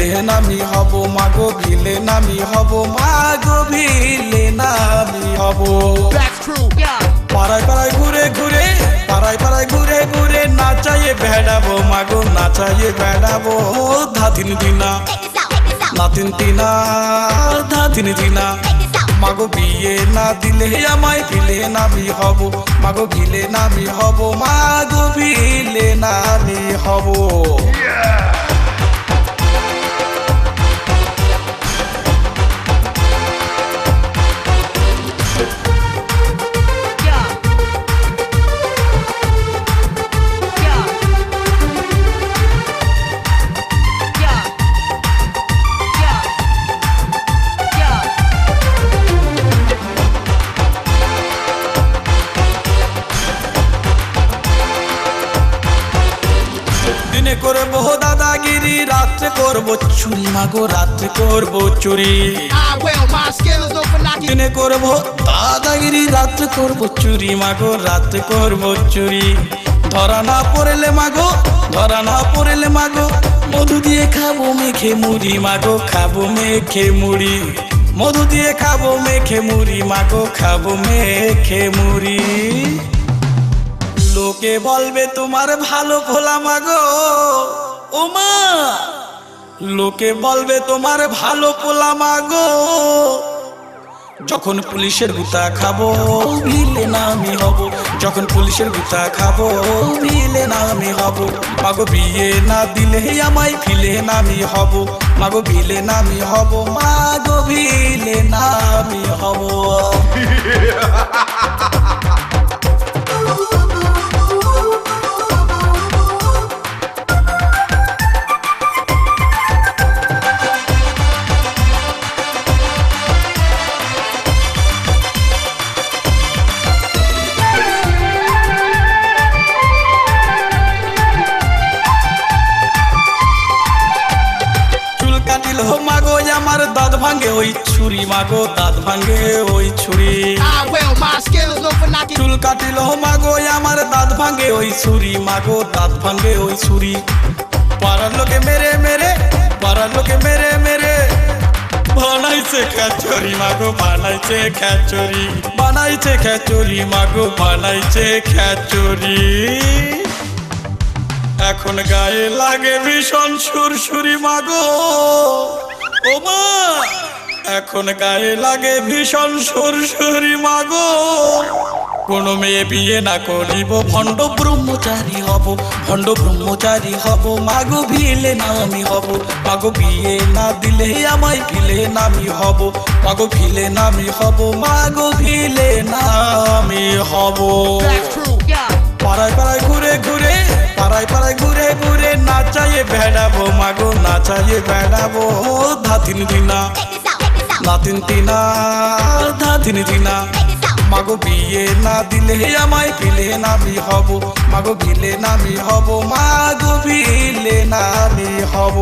Villain আমি হব, মাগো ভিলেন আমি হব, মাগো ভিলেন আমি হব। পাড়ায় পাড়ায় ঘুরে ঘুরে, পাড়ায় পাড়ায় ঘুরে ঘুরে নাচাইয়ে বেড়াবো, মাগো নাচাইয়ে বেড়াবো। ধাদিন দিনা নাতিন তিনা, ধাদিন দিনা, মাগো বিয়ে না দিলে আমায় ভিলেন আমি হব, মাগো ভিলেন আমি হব, মাগো ভিলেন আমি হব। দিনে করবো দাদাগিরি, রাত্রে করবো চুরি, মাগো রাত্রে করবো চুরি। দিনে করবো দাদাগিরি, রাত্রে করবো চুরি, মাগো রাত্রে করবো চুরি। ধরা না পড়লে মাগো, ধরা না পড়লে মাগো, মধু দিয়ে খাবো মেখে মুড়ি, মাগো খাবো মেখে মুড়ি। মধু দিয়ে খাবো মেখে মুড়ি, মাগো খাবো মেখে মুড়ি। লোকে বলবে তোমার ভালো ভোলা মাগো, ও মা, লোকে বলবে তোমার ভালো পোলা মাগো। যখন পুলিশের গুতা খাবো ভিলেন আমি হব, যখন পুলিশের গুতা খাবো ভিলেন আমি হব। মাগো বিয়ে না দিলে আমায় ভিলেন আমি হব, মাগো ভিলেন আমি হব, মাগো ভিলেন আমি হব। মাগো আমার দাঁত ভাঙে ওই ছুরি, মাগো দাঁত ভাঙে ওই ছুরি। চুল কাটিল মাগো আমার দাঁত ভাঙে ওই ছুরি, মাগো দাঁত ভাঙে ওই ছুরি। পাড়ার লোকে মেরে মেরে, পাড়ার লোকে মেরে মেরে বানাইছে খেচুরি, মাগো বানাইছে খেচুরি, বানাইছে খেচুরি, মাগো বানাইছে খেচুরি। এখন গায়ে লাগে ভীষণ সুরসুরি মাগো, ও মা, এখন গায়ে লাগে ভীষণ সুরসুরি মাগো। কোন মেয়ে বিয়ে না করিব, ভণ্ড ব্রহ্মচারী হব, ভণ্ড ব্রহ্মচারী হব, মাগো ভিলেন আমি হব, মাগো বিয়ে না দিলে আমায় ভিলেন আমি হব, মাগো ভিলেন আমি হব, মাগো ভিলেন আমি হব। পাড়ায় পাড়ায় ঘুরে ঘুরে, পাড়ায় পাড়ায় ঘুরে ঘুরে নাচাইয়ে বেড়াবো, মাগো নাচাইয়ে বেড়াবো। ধাদিন দিনা নাতিন তিনা, ধাদিন দিনা, মাগো বিয়ে না দিলে আমায় ভিলেন আমি হব, মাগো ভিলেন আমি হব, মাগো ভিলেন আমি হব।